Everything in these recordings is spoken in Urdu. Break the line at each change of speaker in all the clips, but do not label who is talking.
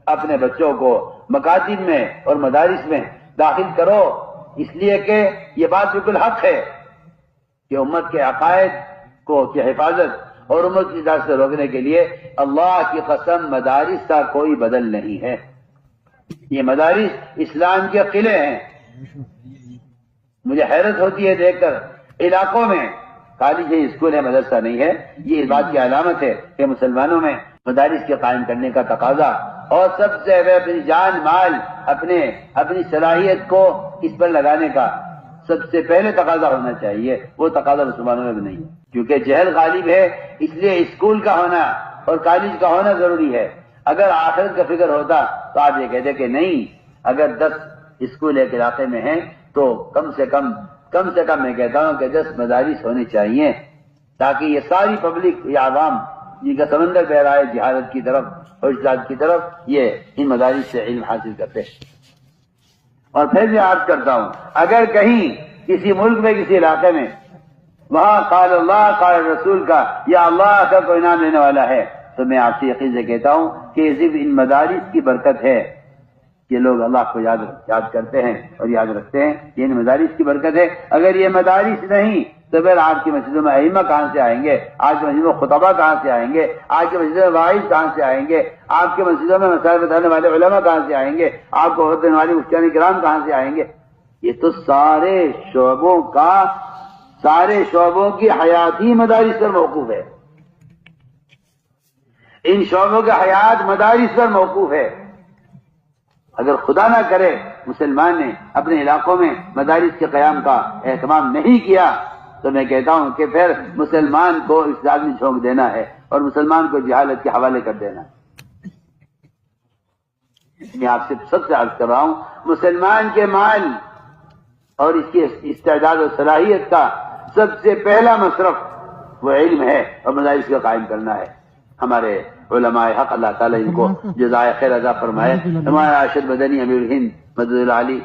اپنے بچوں کو مکاتب میں اور مدارس میں داخل کرو، اس لیے کہ یہ بات بالکل حق ہے کہ امت کے عقائد کی حفاظت اور امت کی اجازت سے روکنے کے لیے اللہ کی قسم مدارس کا کوئی بدل نہیں ہے۔ یہ مدارس اسلام کے قلعے ہیں۔ مجھے حیرت ہوتی ہے دیکھ کر علاقوں میں کالج ہے، اسکول ہے، مدرسہ نہیں ہے۔ یہ اس بات کی علامت ہے کہ مسلمانوں میں مدارس کے قائم کرنے کا تقاضا اور سب سے اپنی جان مال اپنی صلاحیت کو اس پر لگانے کا سب سے پہلے تقاضا ہونا چاہیے۔ وہ تقاضا مسلمانوں میں بھی نہیں، کیونکہ جہل غالب ہے، اس لیے اسکول کا ہونا اور کالج کا ہونا ضروری ہے۔ اگر آخرت کا فکر ہوتا تو آپ یہ کہتے کہ نہیں، اگر 10 اسکول ایک علاقے میں ہیں تو کم سے کم میں کہتا ہوں کہ 10 مدارس ہونے چاہیے، تاکہ یہ ساری پبلک، یہ عوام جن کا سمندر بہ رہا ہے جہالت کی طرف اور اجتہاد کی طرف، یہ ان مدارس سے علم حاصل کرتے ہیں۔ اور پھر میں عرض کرتا ہوں، اگر کہیں کسی ملک میں کسی علاقے میں وہاں قال اللہ قال رسول کا یا اللہ کا کوئی نام لینے والا ہے، تو میں آپ سے یقین سے کہتا ہوں کہ صرف ان مدارس کی برکت ہے کہ لوگ اللہ کو یاد کرتے ہیں اور یاد رکھتے ہیں، یہ ان مدارس کی برکت ہے۔ اگر یہ مدارس نہیں تو پھر آج کی مسجدوں میں ائمہ کہاں سے آئیں گے؟ آج کی مسجدوں میں خطبہ کہاں سے آئیں گے؟ آج کی مسجدوں میں واعظ کہاں سے آئیں گے؟ آپ کی مسجدوں میں مسائل بتانے والے علماء کہاں سے آئیں گے؟ آپ کو عہد دینے والے مفتیان کرام کہاں سے آئیں گے؟ یہ تو سارے شعبوں کی حیاتی مدارس پر موقوف ہے۔ ان شعبوں کی حیات مدارس پر موقوف ہے۔ اگر خدا نہ کرے مسلمان نے اپنے علاقوں میں مدارس کے قیام کا اہتمام نہیں کیا تو میں کہتا ہوں کہ پھر مسلمان کو اس راز میں جھونک دینا ہے اور مسلمان کو جہالت کے حوالے کر دینا ہے۔ میں آپ سے سب سے عرض کر رہا ہوں، مسلمان کے مال اور اس کی استعداد و صلاحیت کا سب سے پہلا مصرف وہ علم ہے اور مدارس کا قائم کرنا ہے۔ ہمارے علماء حق اللہ تعالیٰ ان کو جزائے خیر عطا فرمائے۔ ہمارا ارشد مدنی امیر ہند مدد العالی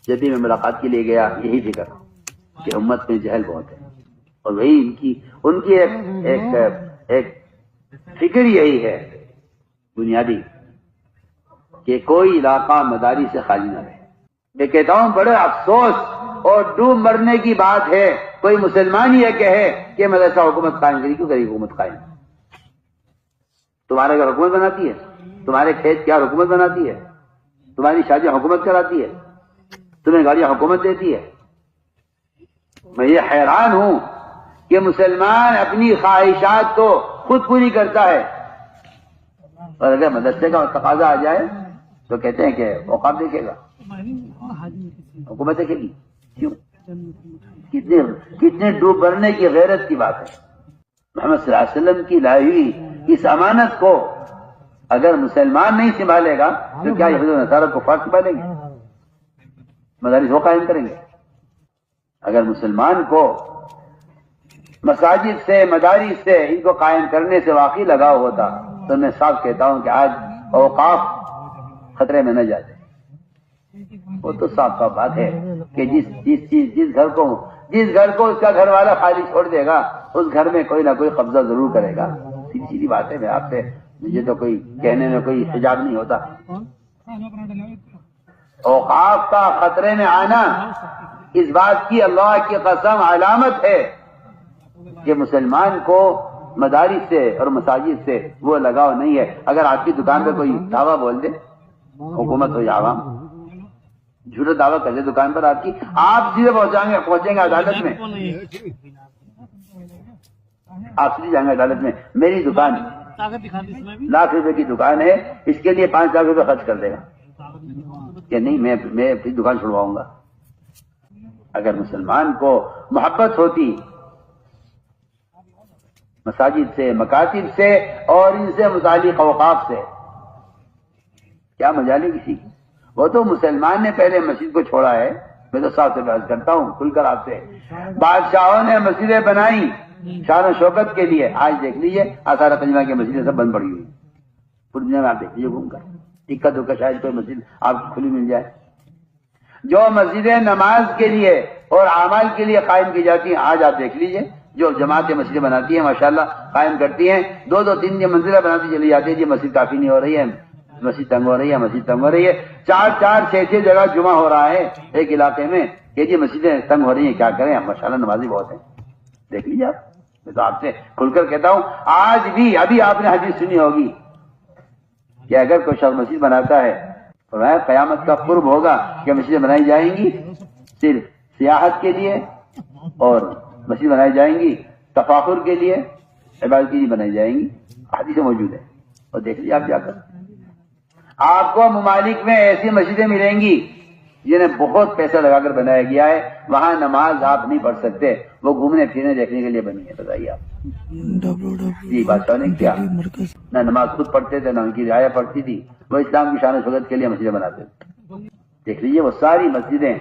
جب بھی میں ملاقات کے لیے گیا یہی فکر کہ امت میں جہل بہت ہے، اور وہی ان کی ایک فکر یہی ہے بنیادی کہ کوئی علاقہ مدارس سے خالی نہ رہے۔ میں کہتا ہوں بڑے افسوس اور ڈوب مرنے کی بات ہے کوئی مسلمان یہ کہے کہ مدرسہ حکومت قائم کری۔ کیوں کری حکومت قائم؟ تمہارے گھر حکومت بناتی ہے؟ تمہارے کھیت کیا حکومت بناتی ہے؟ تمہاری شادی حکومت کراتی ہے؟ تمہیں گاڑیاں حکومت دیتی ہے؟ میں یہ حیران ہوں کہ مسلمان اپنی خواہشات کو خود پوری کرتا ہے، اور اگر مدرسے کا تقاضا آ جائے تو کہتے ہیں کہ اوقاف دیکھے گا، حکومت دیکھے گی۔ کیوں؟ کتنے ڈوب مرنے کی غیرت کی بات ہے۔ محمد صلی اللہ علیہ وسلم کی لائی ہوئی اس امانت کو اگر مسلمان نہیں سنبھالے گا تو کیا یہود و نصارہ کو فرق سنبھالیں گے؟ مدارس وہ قائم کریں گے؟ اگر مسلمان کو مساجد سے مدارس سے ان کو قائم کرنے سے واقعی لگاؤ ہوتا تو میں صاف کہتا ہوں کہ آج اوقاف خطرے میں نہ جاتے۔ وہ تو صاف بات ہے کہ جس گھر کو اس کا گھر والا خالی چھوڑ دے گا اس گھر میں کوئی نہ کوئی قبضہ ضرور کرے گا۔ سیدھی بات ہے، میں آپ سے مجھے تو کوئی کہنے میں کوئی حجاب نہیں ہوتا۔ اوقاف کا خطرے میں آنا اس بات کی اللہ کی قسم علامت ہے کہ مسلمان کو مدارس سے اور مساجد سے وہ لگاؤ نہیں ہے۔ اگر آپ کی دکان پہ کوئی دعویٰ بول دے، حکومت ہو یا عوام، جھوٹا دعویٰ کر دے دکان پر آپ کی، آپ سیدھے پہنچیں گے عدالت میں۔ آپ سیدھے جائیں گے عدالت میں۔ میری دکان ₹1,00,000 کی دکان ہے، اس کے لیے ₹5,00,000 خرچ کر دے گا کہ نہیں، میں اپنی دکان چھڑواؤں گا۔ اگر مسلمان کو محبت ہوتی مساجد سے، مکاتب سے اور ان سے متعلق اوقاف سے، کیا مجالی کسی کی؟ وہ تو مسلمان نے پہلے مسجد کو چھوڑا ہے۔ میں تو صاحب سے بحث کرتا ہوں کھل کر آپ سے، بادشاہوں نے مسجدیں بنائی شان و شوکت کے لیے، آج دیکھ لیجئے آثار قدیمہ کی مسجدیں سب بند پڑی ہوئی، پوری دنیا میں آپ دیکھ لیجیے گھوم کر، اکا دکا شاید کوئی مسجد آپ کو کھلی مل جائے۔ جو مسجدیں نماز کے لیے اور اعمال کے لیے قائم کی جاتی ہیں، آج آپ دیکھ لیجئے جو جماعتیں مسجدیں بناتی ہیں ماشاءاللہ قائم کرتی ہیں، 2 3 منزلہ بناتی چلی جاتی ہے، یہ مسجد کافی نہیں ہو رہی ہے، مسجد تنگ ہو رہی ہے، مسجد تنگ ہو رہی ہے، 4 6 جگہ جمعہ ہو رہا ہے ایک علاقے میں کہ جی مسجدیں تنگ ہو رہی ہیں، کیا کریں؟ ماشاءاللہ نمازی بہت ہیں، دیکھ لیجیے آپ، میں تو آپ سے کھل کر کہتا ہوں، آج بھی ابھی آپ نے حدیث سنی ہوگی کہ اگر کوئی شخص مسجد بناتا ہے تو قیامت کا قرب ہوگا کہ مسجدیں بنائی جائیں گی صرف سیاحت کے لیے، اور مسجد بنائی جائیں گی تفاخر کے لیے، عبادت کے لیے بنائی جائیں گی، حدیث موجود ہے، اور دیکھ لیجیے آپ جا کر، آپ کو ممالک میں ایسی مسجدیں ملیں گی جنہیں بہت پیسہ لگا کر بنایا گیا ہے، وہاں نماز آپ نہیں پڑھ سکتے، وہ گھومنے پھرنے دیکھنے کے لیے بنی ہے، بتائیے آپ جی بادشاہ نے کیا نہ نماز خود پڑھتے تھے نہ ان کی رعایا پڑھتی تھی، وہ اسلام کی شان و شوکت کے لیے مسجدیں بناتے تھے، دیکھ لیجیے وہ ساری مسجدیں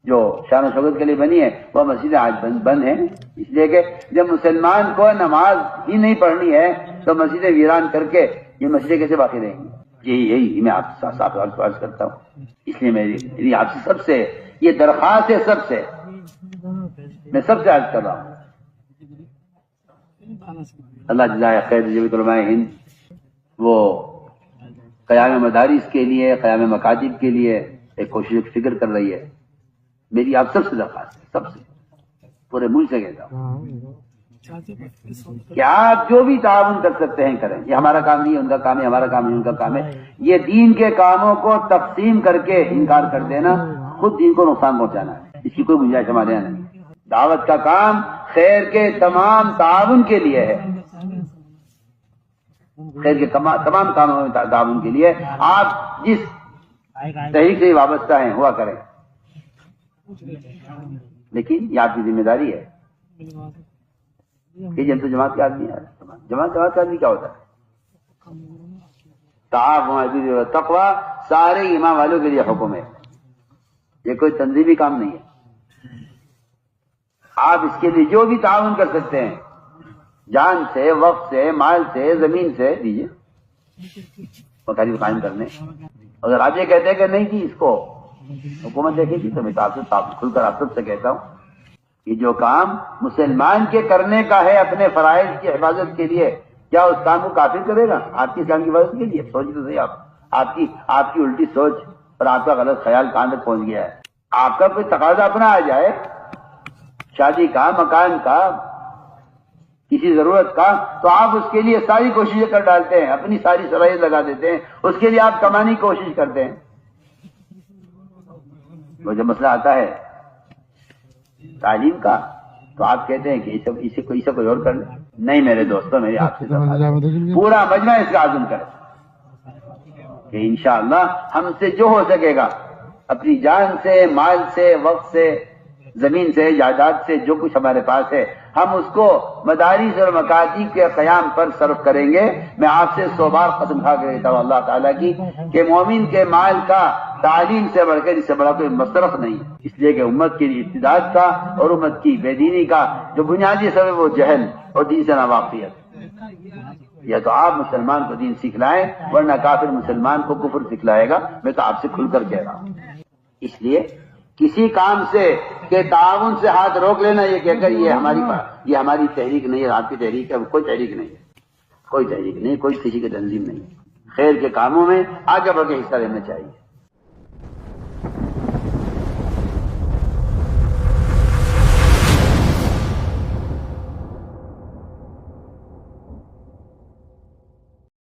جو شان و شوکت کے لیے بنی ہے وہ مسجدیں آج بند ہیں، اس لیے کہ جب مسلمان کو نماز ہی نہیں پڑھنی ہے تو مسجدیں ویران کر کے یہ مسجدیں کیسے باقی رہیں گی؟ یہی میں آپ سے صاف عرض کرتا ہوں، اس لیے میری آپ سے سب سے یہ درخواست ہے، سب سے میں سب سے عرض کر رہا ہوں، اللہ جزائے خیر جمعیت علماء ہند وہ قیام مدارس کے لیے، قیام مکاتب کے لیے ایک کوشش فکر کر رہی ہے، میری آپ سب سے درخواست ہے، سب سے پورے ملک سے کہتا ہوں کہ آپ جو بھی تعاون کر سکتے ہیں کریں، یہ ہمارا کام نہیں ہے، ان کا کام ہے، ہمارا کام نہیں ان کا کام ہے، یہ دین کے کاموں کو تقسیم کر کے انکار کر دینا خود دین کو نقصان پہنچانا ہے، اس کی کوئی گنجائش ہمارے یہاں نہیں۔ دعوت کا کام خیر کے تمام تعاون کے لیے ہے، خیر کے تمام کاموں میں تعاون کے لیے، آپ جس تحریک سے وابستہ ہیں ہوا کریں، لیکن یہ آپ کی ذمہ داری ہے کہ جن تو جماعت کے آدمی ہے، جماعت کا آدمی کیا ہوتا ہے؟ تعاون تقوی سارے ایمان والوں کے لیے حکم ہے، یہ کوئی تنظیمی کام نہیں ہے، آپ اس کے لیے جو بھی تعاون کر سکتے ہیں، جان سے، وقت سے، مال سے، زمین سے دیجیے مکاتب قائم کرنے۔ اگر آپ یہ کہتے ہیں کہ نہیں جی اس کو حکومت دیکھے گی تو میں تو آپ سے کھل کر آپ سب سے کہتا ہوں کہ جو کام مسلمان کے کرنے کا ہے اپنے فرائض کی حفاظت کے لیے، کیا اس کام کو کافر کرے گا آپ کی اسلام کی حفاظت کے لیے؟ سوچ تو صحیح، آپ کی الٹی سوچ اور آپ کا غلط خیال کہاں تک پہنچ گیا ہے۔ آپ کا کوئی تقاضا اپنا آ جائے، شادی کا، مکان کا، کسی ضرورت کا، تو آپ اس کے لیے ساری کوششیں کر ڈالتے ہیں، اپنی ساری صلاحیت لگا دیتے ہیں، اس کے لیے آپ کمانے کی کوشش کرتے ہیں۔ وہ جب مسئلہ آتا ہے تعلیم کا تو آپ کہتے ہیں کہ اسے کوئی اور کر لے۔ نہیں میرے دوستوں، میری آپ سے پورا مجمع اس کا عزم کرے کہ انشاءاللہ ہم سے جو ہو سکے گا، اپنی جان سے، مال سے، وقت سے، زمین سے، جائیداد سے، جو کچھ ہمارے پاس ہے، ہم اس کو مدارس اور مکاتب کے قیام پر صرف کریں گے۔ میں آپ سے 100 بار قسم کھا کے کہتا ہوں اللہ تعالیٰ کی کہ مومن کے مال کا تعلیم سے بڑھ کر اس سے بڑا کوئی مصرف نہیں، اس لیے کہ امت کی ارتداد کا اور امت کی بے دینی کا جو بنیادی سبب وہ جہل اور دین سے ناواقفیت، یا تو آپ مسلمان کو دین سکھلائیں ورنہ کافر مسلمان کو کفر سکھلائے گا، میں تو آپ سے کھل کر کہہ رہا ہوں۔ اس لیے کسی کام سے کہ تعاون سے ہاتھ روک لینا یہ کہہ کر یہ ہماری تحریک نہیں ہے، آپ کی تحریک ہے، کوئی تحریک نہیں ہے، کوئی تحریک نہیں، کوئی کسی کی تنظیم نہیں ہے۔ خیر کے کاموں میں آگے بڑھ کے حصہ لینا چاہیے۔